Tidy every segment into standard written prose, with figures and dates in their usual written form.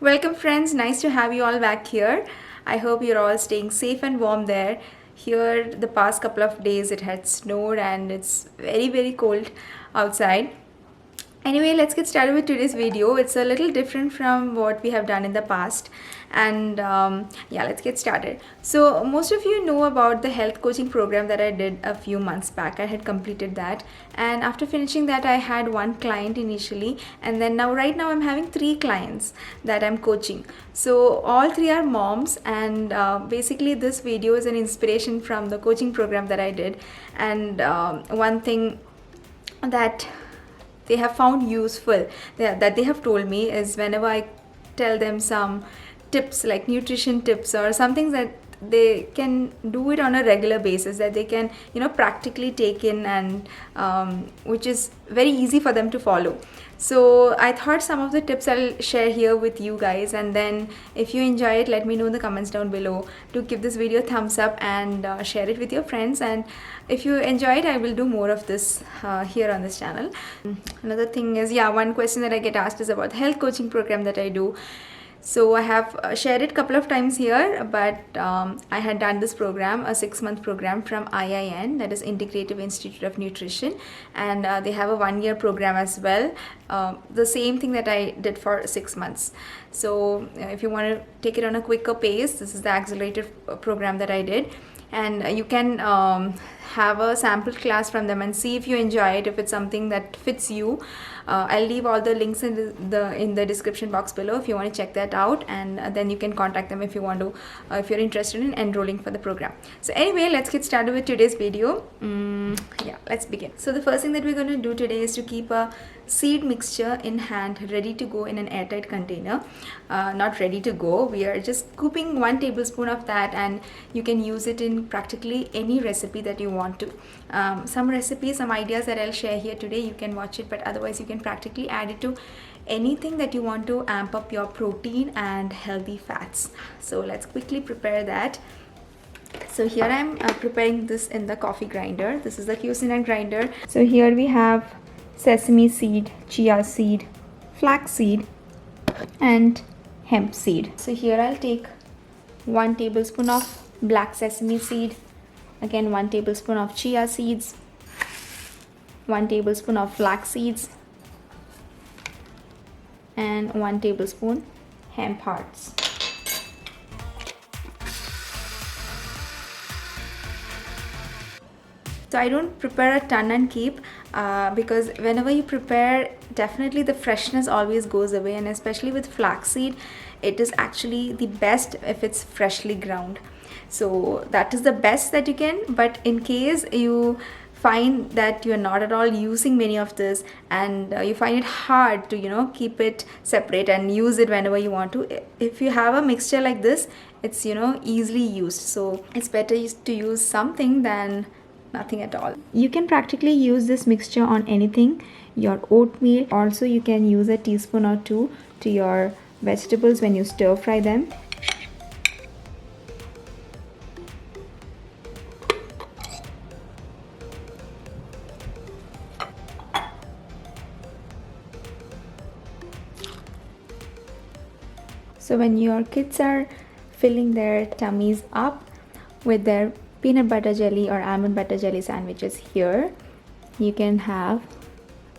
Welcome friends, nice to have you all back here. I hope you're all staying safe and warm there. Here the past couple of days it had snowed and it's very cold outside. Anyway, let's get started with today's video. It's a little different from what we have done in the past, and yeah, let's get started. So most of you know about the health coaching program that I did a few months back. I had completed that, and after finishing that I had one client initially, and then right now I'm having 3 clients that I'm coaching. So all 3 are moms, and basically this video is an inspiration from the coaching program that I did. And one thing that they have found useful that they have told me is whenever I tell them some tips like nutrition tips or something that they can do it on a regular basis, that they can practically take in, and which is very easy for them to follow. So I thought some of the tips I'll share here with you guys, and then if you enjoy it, let me know in the comments down below. To give this video a thumbs up and share it with your friends, and if you enjoy it, I will do more of this here on this channel. Another thing is, one question that I get asked is about the health coaching program that I do. So I have shared it a couple of times here, but I had done this program, a 6-month program from IIN, that is Integrative Institute of Nutrition, and they have a 1-year program as well, the same thing that I did for 6 months. So if you want to take it on a quicker pace, this is the accelerated program that I did, and you can have a sample class from them and see if you enjoy it, if it's something that fits you. I'll leave all the links in the description box below if you want to check that out, and then you can contact them if you want to, if you're interested in enrolling for the program. So anyway, let's get started with today's video. Let's begin. So the first thing that we're going to do today is to keep a seed mixture in hand, ready to go in an airtight container. Not ready to go, we are just scooping 1 tablespoon of that, and you can use it in practically any recipe that you want to. Some recipes, some ideas that I'll share here today, you can watch it, but otherwise you can practically add it to anything that you want to amp up your protein and healthy fats. So let's quickly prepare that. So here I'm preparing this in the coffee grinder. This is the Cucina grinder. So here we have sesame seed, chia seed, flax seed, and hemp seed. So here I'll take 1 tablespoon of black sesame seed, again 1 tablespoon of chia seeds, 1 tablespoon of flax seeds, and 1 tablespoon hemp hearts. So I don't prepare a ton and keep, because whenever you prepare, definitely the freshness always goes away, and especially with flaxseed, it is actually the best if it's freshly ground. So that is the best that you can, but in case you find that you're not at all using many of this, and you find it hard to keep it separate and use it whenever you want to, if you have a mixture like this, it's easily used. So it's better to use something than nothing at all. You can practically use this mixture on anything, your oatmeal. Also you can use a teaspoon or 2 to your vegetables when you stir fry them. So when your kids are filling their tummies up with their peanut butter jelly or almond butter jelly sandwiches, here you can have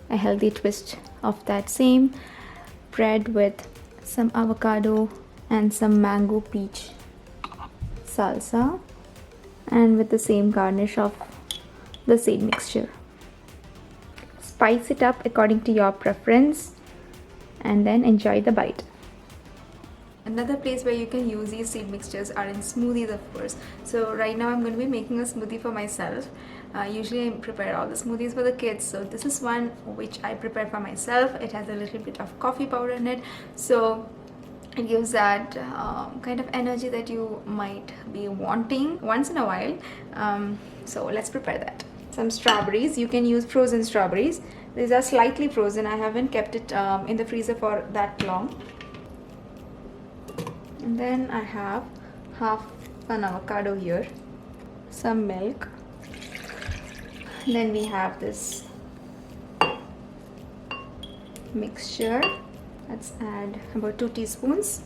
a healthy twist of that same bread with some avocado and some mango peach salsa, and with the same garnish of the seed mixture. Spice it up according to your preference, and then enjoy the bite. Another place where you can use these seed mixtures are in smoothies, of course. So right now I'm going to be making a smoothie for myself. Usually I prepare all the smoothies for the kids, so this is one which I prepare for myself. It has a little bit of coffee powder in it, so it gives that kind of energy that you might be wanting once in a while. So let's prepare that. Some strawberries, you can use frozen strawberries. These are slightly frozen, I haven't kept it in the freezer for that long. And then I have half an avocado here, some milk, then we have this mixture Let's add about 2 teaspoons.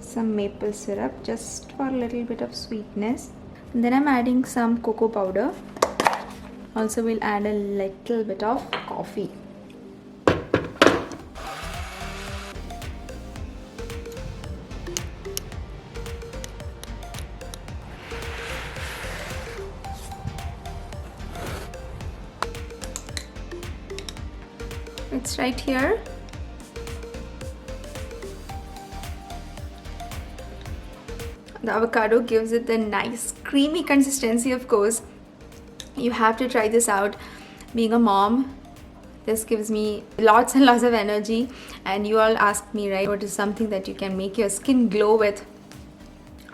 Some maple syrup just for a little bit of sweetness. And then I'm adding some cocoa powder. Also we'll add a little bit of coffee. It's right here. The avocado gives it the nice creamy consistency. Of course, you have to try this out. Being a mom, this gives me lots and lots of energy. And you all asked me, right, what is something that you can make your skin glow with?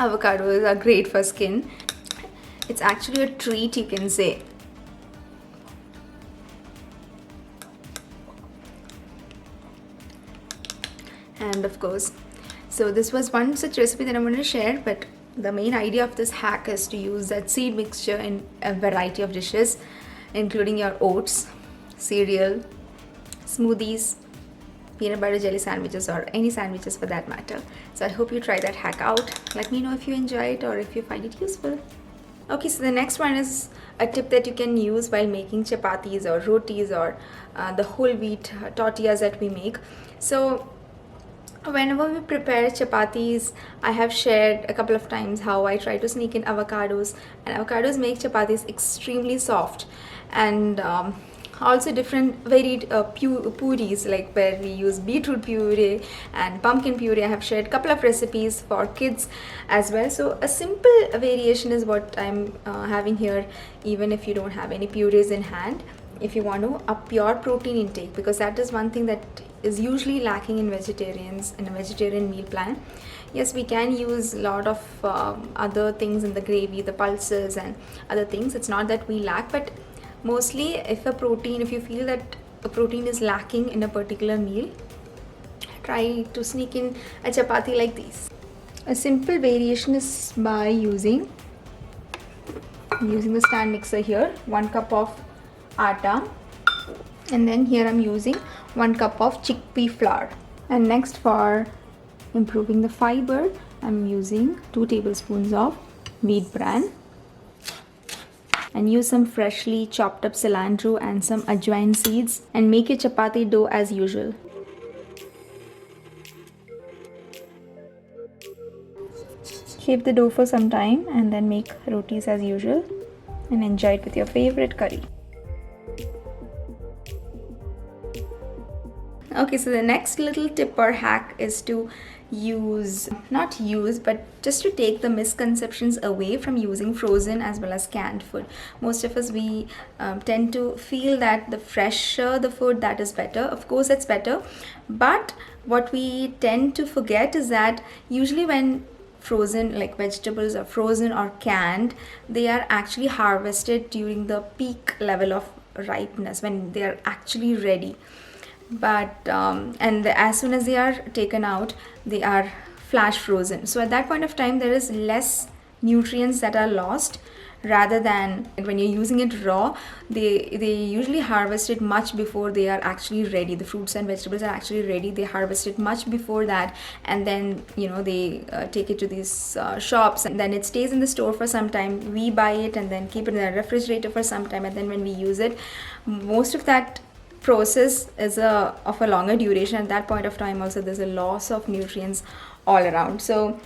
Avocados are great for skin. It's actually a treat, you can say. And of course, so this was one such recipe that I wanted to share, but the main idea of this hack is to use that seed mixture in a variety of dishes, including your oats, cereal, smoothies, peanut butter jelly sandwiches, or any sandwiches for that matter. So I hope you try that hack out. Let me know if you enjoy it or if you find it useful. Okay, so the next one is a tip that you can use while making chapatis or rotis or the whole wheat tortillas that we make. So whenever we prepare chapatis, I have shared a couple of times how I try to sneak in avocados, and avocados make chapatis extremely soft. And also different varied purees, like where we use beetroot puree and pumpkin puree. I have shared a couple of recipes for kids as well. So a simple variation is what I'm having here, even if you don't have any purees in hand. If you want to up your protein intake, because that is one thing that is usually lacking in vegetarians in a vegetarian meal plan. Yes, we can use a lot of other things in the gravy, the pulses and other things. It's not that we lack, but mostly if you feel that a protein is lacking in a particular meal, try to sneak in a chapati like these. A simple variation is by using the stand mixer here, 1 cup of atta, and then here I'm using 1 cup of chickpea flour. And next, for improving the fiber, I'm using 2 tablespoons of wheat bran, and use some freshly chopped up cilantro and some ajwain seeds, and make your chapati dough as usual. Shape the dough for some time and then make rotis as usual and enjoy it with your favorite curry. Okay, so the next little tip or hack is to just to take the misconceptions away from using frozen as well as canned food. Most of us, we tend to feel that the fresher the food, that is better. Of course, it's better, but what we tend to forget is that usually when frozen, like vegetables are frozen or canned, they are actually harvested during the peak level of ripeness, when they are actually ready. But as soon as they are taken out, they are flash frozen. So at that point of time, there is less nutrients that are lost, rather than when you're using it raw. They usually harvest it much before they are actually ready. The fruits and vegetables are actually ready. They harvest it much before that, and then they take it to these shops, and then it stays in the store for some time. We buy it and then keep it in the refrigerator for some time, and then when we use it, most of that process is of a longer duration. At that point of time also, there's a loss of nutrients all around. So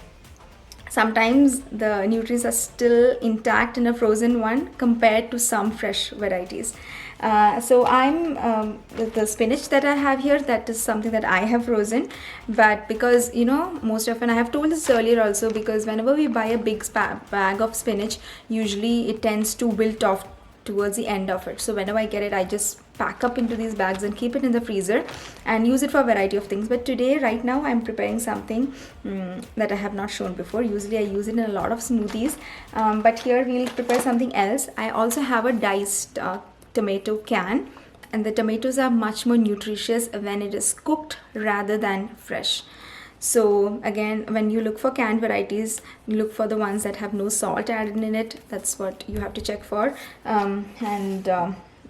sometimes the nutrients are still intact in a frozen one compared to some fresh varieties. So I'm the spinach that I have here, that is something that I have frozen. But because most often, I have told this earlier also, because whenever we buy a big bag of spinach, usually it tends to wilt off towards the end of it. So whenever I get it, I just pack up into these bags and keep it in the freezer and use it for a variety of things. But today, right now, I'm preparing something that I have not shown before. Usually I use it in a lot of smoothies, but here we'll prepare something else. I also have a diced tomato can, and the tomatoes are much more nutritious when it is cooked rather than fresh. So again, when you look for canned varieties, look for the ones that have no salt added in it. That's what you have to check for.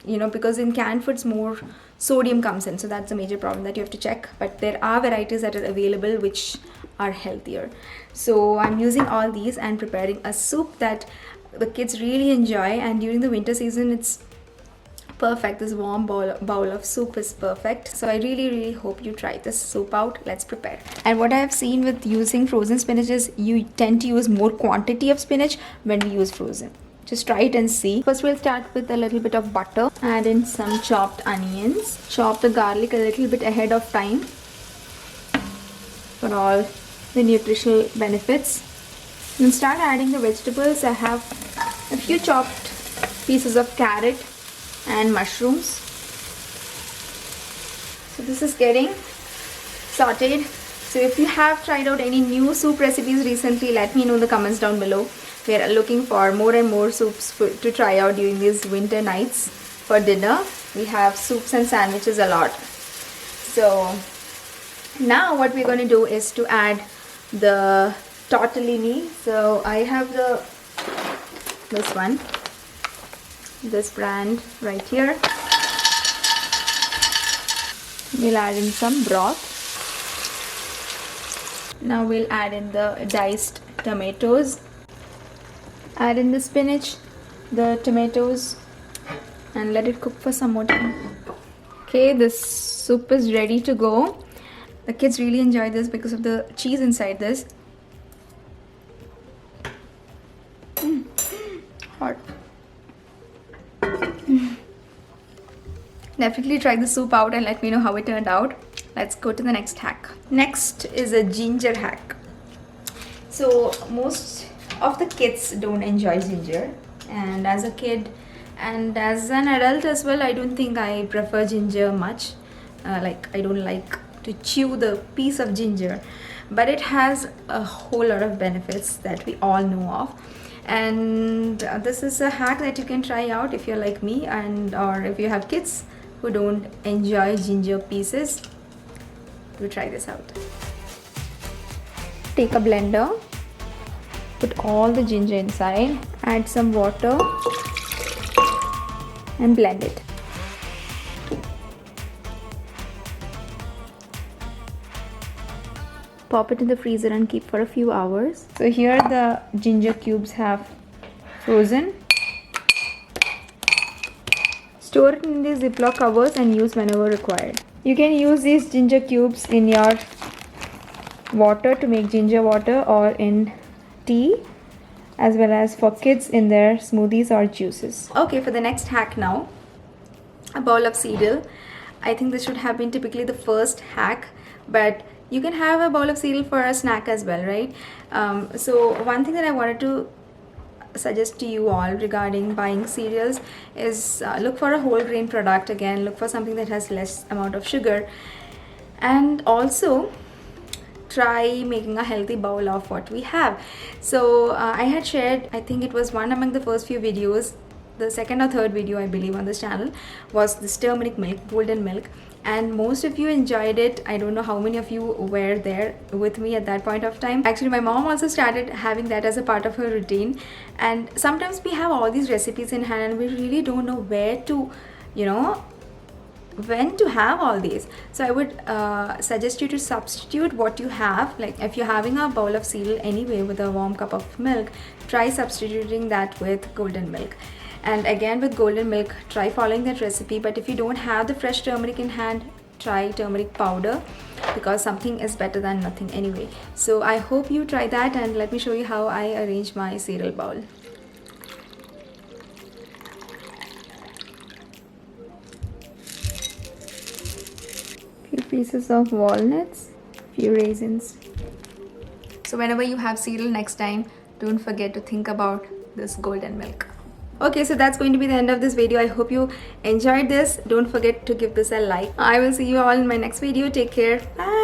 Because in canned foods, more sodium comes in. So that's a major problem that you have to check. But there are varieties that are available which are healthier. So I'm using all these and preparing a soup that the kids really enjoy, and during the winter season it's perfect. This warm bowl of soup is perfect. So I really hope you try this soup out. Let's prepare. And what I have seen with using frozen spinach is you tend to use more quantity of spinach when we use frozen. Just try it and see. First we'll start with a little bit of butter. Add in some chopped onions. Chop the garlic a little bit ahead of time for all the nutritional benefits. And start adding the vegetables. I have a few chopped pieces of carrot and mushrooms. So this is getting sauteed. So if you have tried out any new soup recipes recently, let me know in the comments down below. We are looking for more and more soups to try out during these winter nights for dinner. We have soups and sandwiches a lot. So now what we're going to do is to add the tortellini. So I have this brand right here. We'll add in some broth. Now we'll add in the diced tomatoes. Add in the spinach, the tomatoes, and let it cook for some more time. Okay, this soup is ready to go. The kids really enjoy this because of the cheese inside this. Hot. Definitely try the soup out and let me know how it turned out. Let's go to the next hack. Next is a ginger hack. So most of the kids don't enjoy ginger, and as a kid and as an adult as well, I don't think I prefer ginger much. I don't like to chew the piece of ginger, but it has a whole lot of benefits that we all know of. And this is a hack that you can try out if you're like me, or if you have kids who don't enjoy ginger pieces. Do try this out. Take a blender, put all the ginger inside, add some water and blend it. Pop it in the freezer and keep for a few hours. So here the ginger cubes have frozen. Store it in these Ziploc covers and use whenever required. You can use these ginger cubes in your water to make ginger water, or in tea, as well as for kids in their smoothies or juices. Okay, for the next hack now, a bowl of cereal. I think this should have been typically the first hack, but you can have a bowl of cereal for a snack as well, right? So one thing that I wanted to suggest to you all regarding buying cereals is look for a whole grain product. Again, look for something that has less amount of sugar, and also try making a healthy bowl of what we have. So I had shared, I think it was one among the first few videos, the second or third video I believe on this channel, was this turmeric milk, golden milk, and most of you enjoyed it. I don't know how many of you were there with me at that point of time. Actually, my mom also started having that as a part of her routine, and sometimes we have all these recipes in hand and we really don't know where to, when to have all these. So I would suggest you to substitute what you have. Like if you're having a bowl of cereal anyway with a warm cup of milk, try substituting that with golden milk. And again, with golden milk, try following that recipe. But if you don't have the fresh turmeric in hand, try turmeric powder, because something is better than nothing anyway. So I hope you try that, and let me show you how I arrange my cereal bowl. Few pieces of walnuts, few raisins. So whenever you have cereal next time, don't forget to think about this golden milk. Okay, so that's going to be the end of this video. I hope you enjoyed this. Don't forget to give this a like. I will see you all in my next video. Take care. Bye.